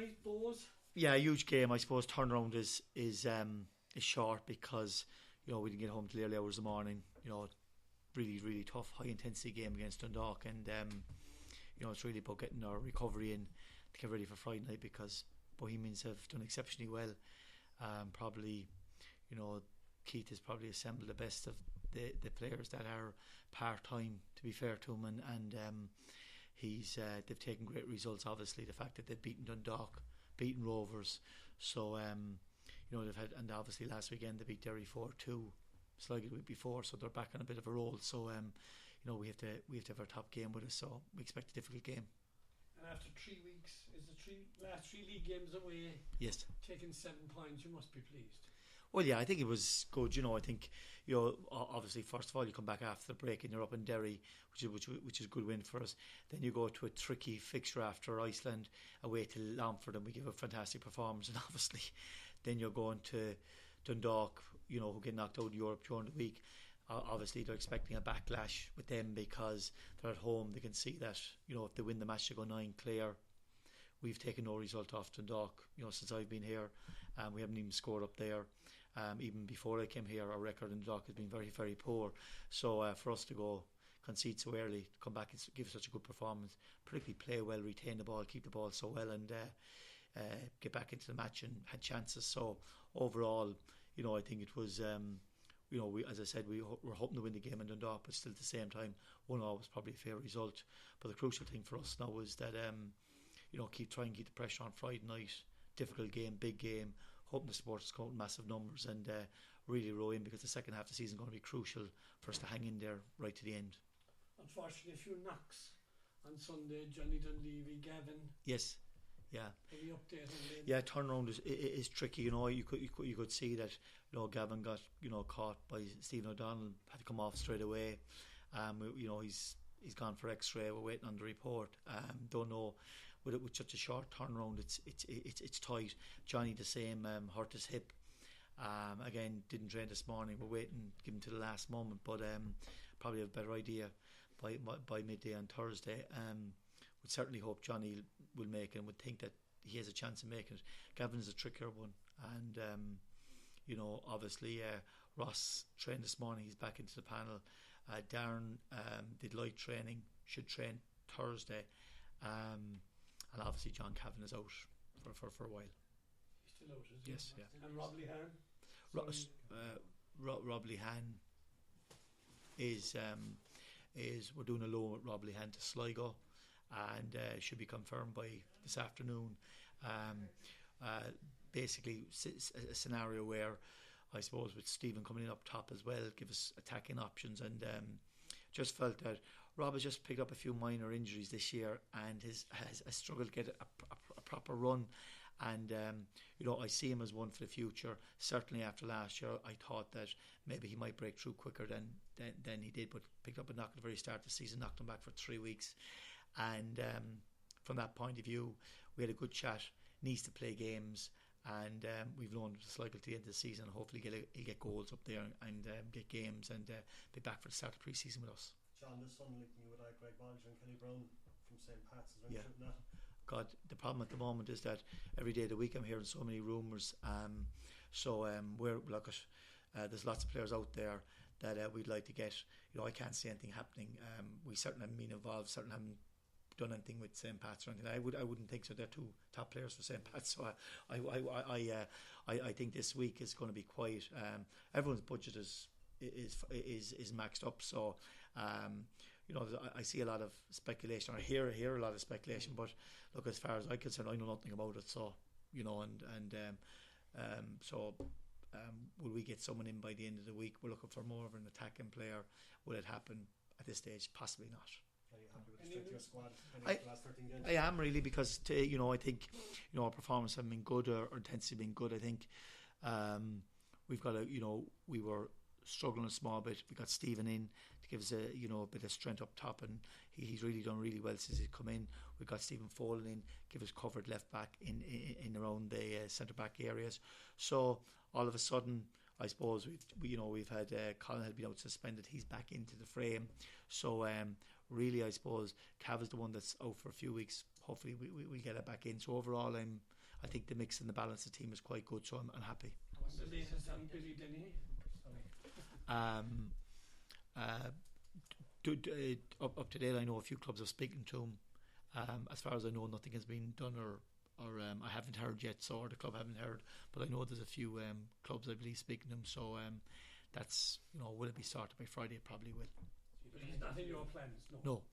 tonight, Bows? Yeah, a huge game. I suppose turnaround is short because we didn't get home till early hours of the morning. Really tough, high intensity game against Dundalk, and it's really about getting our recovery in to get ready for Friday night because Bohemians have done exceptionally well. Probably, Keith has probably assembled the best of the players that are part time. To be fair to him, and they've taken great results. Obviously, the fact that they've beaten Dundalk, beaten Rovers, so they've had, and obviously last weekend they beat Derry 4-2, Sligo the week before, so they're back on a bit of a roll. So we have to have our top game with us, so we expect a difficult game. And after 3 weeks, is the last 3 league games away? Yes. Taking 7 points, you must be pleased. Well, yeah, I think it was good. I think obviously first of all you come back after the break and you're up in Derry, which is a good win for us. Then you go to a tricky fixture after Iceland away to Longford, and we give a fantastic performance. And obviously, then you're going to Dundalk, who get knocked out in Europe during the week. Obviously, they're expecting a backlash with them because they're at home. They can see that if they win the match, they go 9 clear. We've taken no result off Dundalk, since I've been here. We haven't even scored up there. Even before I came here, our record in Dundalk has been very, very poor. So for us to go concede so early, come back and give such a good performance, particularly play well, retain the ball, keep the ball so well, and get back into the match and had chances. So overall, I think it was, we, as I said, we were hoping to win the game in Dundalk, but still at the same time, 1-1 was probably a fair result. But the crucial thing for us now is that, keep the pressure on Friday night. Difficult game, big game. Hoping the supporters come out in massive numbers and really row in, because the second half of the season is going to be crucial for us to hang in there right to the end. Unfortunately, a few knocks on Sunday. Johnny Dunleavy, Gavin. Yes, yeah. Any update on them? Yeah, turnaround is tricky. You could see that Gavin got caught by Stephen O'Donnell, had to come off straight away. He's gone for X-ray. We're waiting on the report. Don't know. With such a short turnaround, it's tight. Johnny the same, hurt his hip. Again, didn't train this morning. We're waiting, give him to the last moment, but probably have a better idea by midday on Thursday. Would certainly hope Johnny will make it, and would think that he has a chance of making it. Gavin's a trickier one, and obviously Ross trained this morning. He's back into the panel. Darren did light training, should train Thursday. And obviously John Cavan is out for a while. He's still out, is he? Yes, yeah. And Rob Lehan? Rob Lehan is we're doing a loan with Rob Lehan to Sligo, and should be confirmed by this afternoon. Basically a scenario where I suppose with Stephen coming in up top as well, give us attacking options, and just felt that Rob has just picked up a few minor injuries this year and has struggled to get a proper run. And I see him as one for the future. Certainly after last year, I thought that maybe he might break through quicker than he did, but picked up a knock at the very start of the season, knocked him back for 3 weeks. And from that point of view, we had a good chat. Needs to play games, and we've known it's likely to the end of the season. Hopefully he'll get goals up there and get games and be back for the start of pre-season with us. John, this one linking you with Greg Bolger and Kenny Brown from St. Pat's. Is there anything that? God, the problem at the moment is that every day of the week I'm hearing so many rumours. There's lots of players out there that we'd like to get. I can't see anything happening. We certainly haven't been involved. Certainly haven't done anything with St. Pat's or anything. I wouldn't think so. They're 2 top players for St. Pat's. So I think this week is going to be quiet. Everyone's budget is maxed up. So I see a lot of speculation, or hear a lot of speculation. But look, as far as I'm concerned, I know nothing about it. So will we get someone in by the end of the week? We're looking for more of an attacking player. Will it happen at this stage? Possibly not. Are you happy with the strength of your squad the last 13 games? I am really, because I think our performance have been good, or intensity been good. I think we've got we were struggling a small bit. We got Stephen in to give us a bit of strength up top, and he's really done really well since he's come in. We've got Stephen Foley in, give us covered left back in around the centre back areas. So all of a sudden, I suppose we've had Colin had been out suspended. He's back into the frame. So really, I suppose Cav is the one that's out for a few weeks. hopefully we get it back in. So overall, I think the mix and the balance of the team is quite good. So I'm happy. The latest on Billy Denny. Up to date, I know a few clubs are speaking to him. As far as I know, nothing has been done, or I haven't heard yet, or the club haven't heard. But I know there's a few clubs, I believe, speaking to him. So that's, will it be started by Friday? It probably will. But he's not in your plans, No.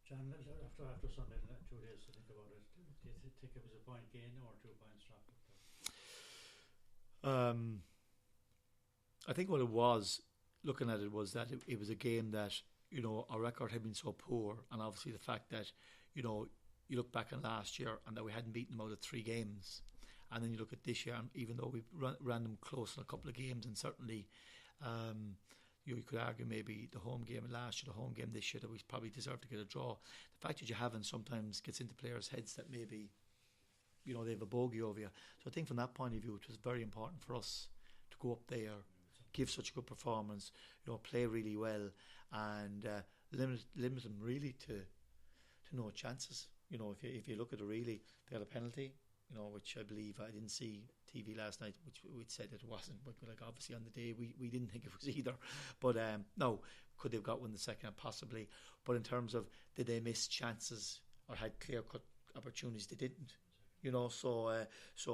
John, after Sunday, 2 days to think about it. Do you think it was a point gain or 2 points dropped? I think what it was, looking at it, was that it was a game that, our record had been so poor, and obviously the fact that, you look back on last year and that we hadn't beaten them out of 3 games, and then you look at this year, and even though we ran them close in a couple of games, and certainly you could argue maybe the home game last year, the home game this year, that we probably deserve to get a draw. The fact that you haven't sometimes gets into players' heads that maybe, they have a bogey over you. So I think from that point of view, it was very important for us to go up there, give such a good performance, play really well, and limit them really to no chances. If you look at it, really, they had a penalty, which I believe, I didn't see TV last night, which said it wasn't, but obviously on the day we didn't think it was either. But no, could they have got one the second half? Possibly. But in terms of, did they miss chances or had clear cut opportunities? They didn't. So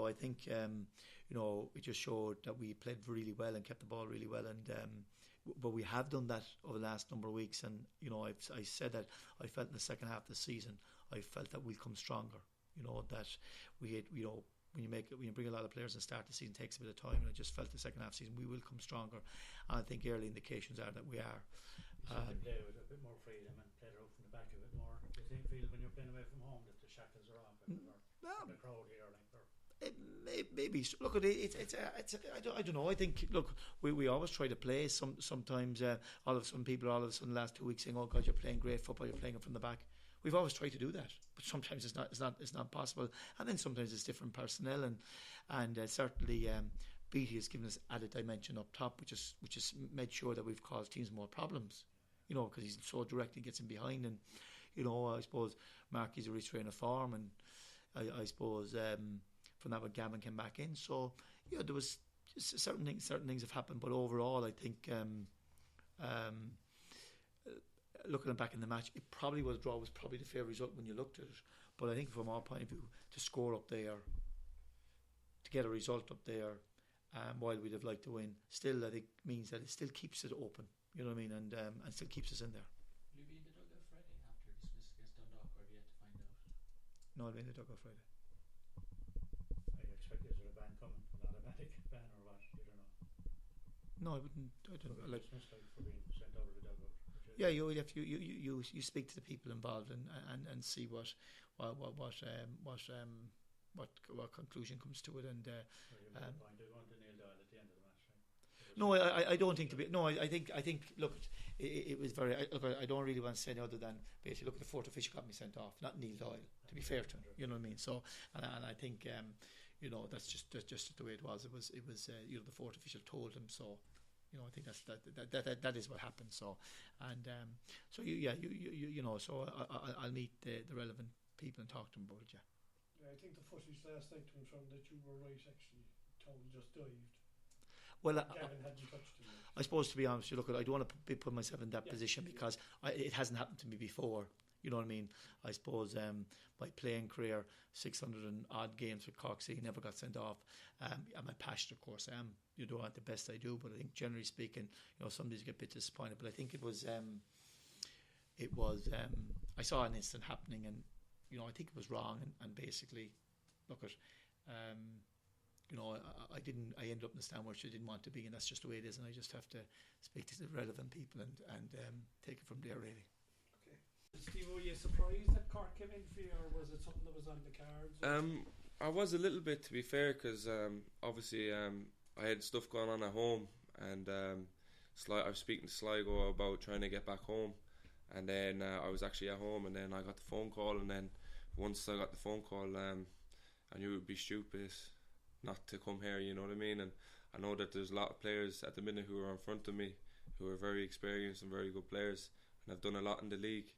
I think it just showed that we played really well and kept the ball really well, and but we have done that over the last number of weeks, and I said that I felt in the second half of the season, I felt that we'll come stronger. That we had, when you bring a lot of players and start the season, takes a bit of time, and I just felt the second half season we will come stronger, and I think early indications are that we are. They play with a bit more freedom and play out from the back a bit more. Do you feel when you're playing away from home that the shackles are off, or the crowd here, maybe. Look, I don't know. I think, look, we always try to play. Sometimes some people all of a sudden the last 2 weeks saying, "Oh God, you're playing great football. You're playing it from the back." We've always tried to do that, but sometimes it's not possible. And then sometimes it's different personnel, and certainly Beattie has given us added dimension up top, which has made sure that we've caused teams more problems. Because he's so direct, he gets in behind, and I suppose Marky's a retrain of form, and I suppose from that when Gavin came back in. So there was certain things have happened, but overall I think looking back in the match, it probably was a draw, was probably the fair result when you looked at it. But I think from our point of view, to score up there, to get a result up there, while we'd have liked to win, still I think means that it still keeps it open. You know what I mean, and still keeps us in there. Will you be in the dugout Friday after dismissal against Dundalk, or have you yet to find out? No, I'll be in the dugout Friday. I expect there's a ban coming, an automatic ban or what? You don't know. No, I wouldn't. I don't know. Like dismissed for being sent out of the dugout. Yeah, you speak to the people involved and see what conclusion comes to it, and point they want to nail down at the end of the match, right? no, I don't think to be. No, I think look, it was very. I don't really want to say any other than basically look, the fourth official got me sent off, not Neil Doyle. To be fair to him, you know what I mean. So and I think that's just the way it was. It was the fourth official told him so. I think that is what happened. So, and so so I'll meet the relevant people and talk to them about it. I think the footage last night confirmed that you were right. Actually, Tom just dived. Well, Gavin hadn't touched him. I suppose, to be honest, you look at, I don't want to put myself in that position because it hasn't happened to me before. You know what I mean? I suppose my playing career, 600 and odd games with Cork City, never got sent off. I'm a passionate, of course. I am. You know, at the best I do, but I think generally speaking, some days get a bit disappointed. But I think it was. I saw an incident happening, and I think it was wrong. And basically, look at. I ended up in the stand which I didn't want to be, and that's just the way it is. And I just have to speak to the relevant people and take it from there, really. Steve, were you surprised that Cork came in for you, or was it something that was on the cards? I was a little bit, to be fair, because obviously I had stuff going on at home, and I was speaking to Sligo about trying to get back home, and then I was actually at home, and then I got the phone call, and then once I got the phone call, I knew it would be stupid not to come here, you know what I mean? And I know that there's a lot of players at the minute who are in front of me who are very experienced and very good players, and have done a lot in the league.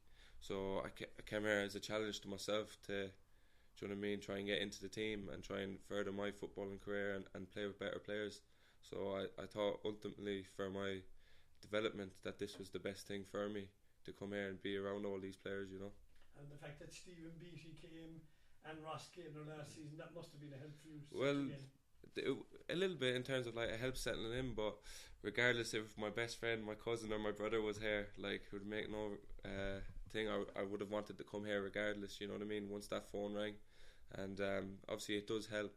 So I came here as a challenge to myself to, do you know what I mean, try and get into the team and try and further my footballing career and play with better players. So I thought ultimately for my development that this was the best thing for me, to come here and be around all these players, you know. And the fact that Stephen Beattie came and Ross came there last season, that must have been a help for you. Well, a little bit in terms of like a help settling in, but regardless if my best friend, my cousin or my brother was here, like, it would make no thing, I would have wanted to come here regardless, you know what I mean, once that phone rang. And obviously it does help,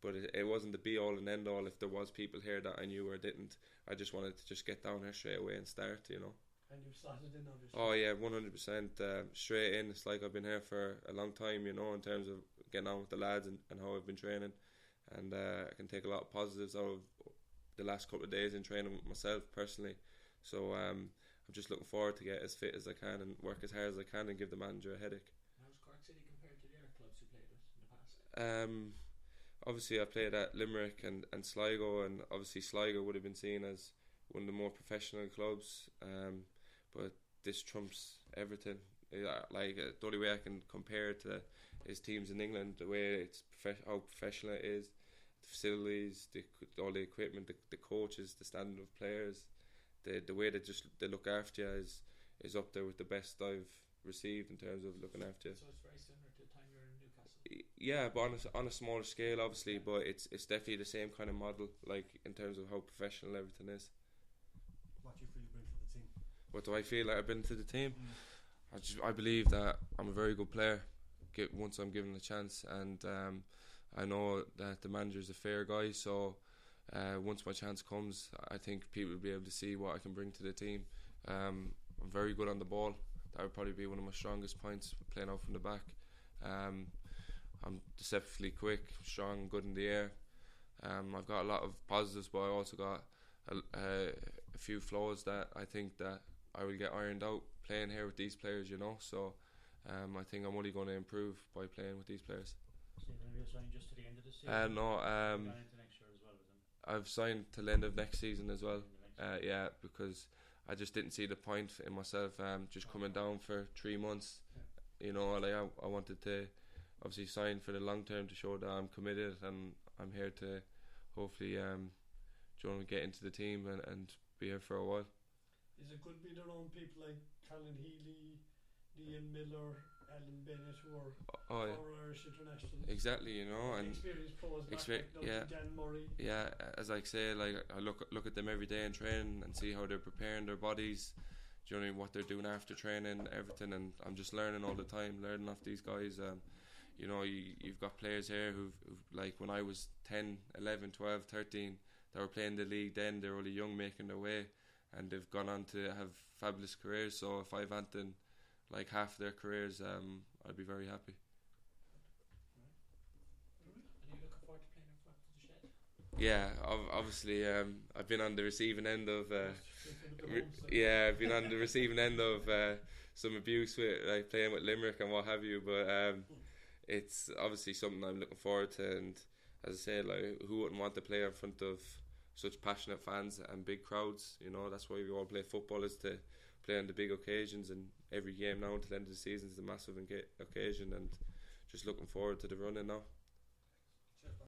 but it wasn't the be all and end all if there was people here that I knew or didn't. I just wanted to just get down here straight away and start, you know. And you've slotted in, obviously. Oh yeah, 100% straight in. It's like I've been here for a long time, you know, in terms of getting on with the lads and how I've been training. And I can take a lot of positives out of the last couple of days in training with myself personally. So I'm just looking forward to get as fit as I can and work as hard as I can and give the manager a headache. How's Cork City compared to the other clubs you played with in the past? Obviously I played at Limerick and Sligo, and obviously Sligo would have been seen as one of the more professional clubs, but this trumps everything. Like the only way I can compare it to is teams in England, the way it's how professional it is, the facilities, all the equipment, the coaches, the standard of players, the way they look after you is up there with the best I've received in terms of looking after you. So it's very similar to the time you were in Newcastle. Yeah, but on a smaller scale, obviously. But it's definitely the same kind of model, like in terms of how professional everything is. What do you feel you bring to the team? What do I feel like I bring to the team? I believe that I'm a very good player once I'm given a chance, and I know that the manager's a fair guy, so once my chance comes, I think people will be able to see what I can bring to the team. I'm very good on the ball. That would probably be one of my strongest points, playing out from the back. I'm deceptively quick, strong, good in the air. I've got a lot of positives, but I also got a few flaws that I think that I will get ironed out playing here with these players, you know. So I think I'm only going to improve by playing with these players. Stephen, have you signed just to the end of the season? No, Going into next year as well with them? I've signed till the end of next season as well. Yeah, because I just didn't see the point in myself just coming down for 3 months. You know, like I wanted to obviously sign for the long term to show that I'm committed and I'm here to hopefully get into the team and be here for a while. Is it good being around people like Colin Healy, Liam Miller, Alan Bennett, who are former Irish internationals? Exactly, you know, and experienced pros, Dan Murray. Yeah, as I say, like I look at them every day in training and see how they're preparing their bodies. Do you know what they're doing after training, everything, and I'm just learning all the time, learning off these guys. You know, you've got players here who've like when I was 10, 11, 12, 13, that were playing the league then, they're only young making their way, and they've gone on to have fabulous careers. So if I've had like half their careers, I'd be very happy. And are you looking forward to playing in front of the shed? Yeah, obviously, I've been on the receiving end of I've been on the receiving end of some abuse with like playing with Limerick and what have you, but it's obviously something I'm looking forward to. And as I say, like, who wouldn't want to play in front of such passionate fans and big crowds? You know, that's why we all play football, is to play on the big occasions, and every game now until the end of the season is a massive occasion, and just looking forward to the running now.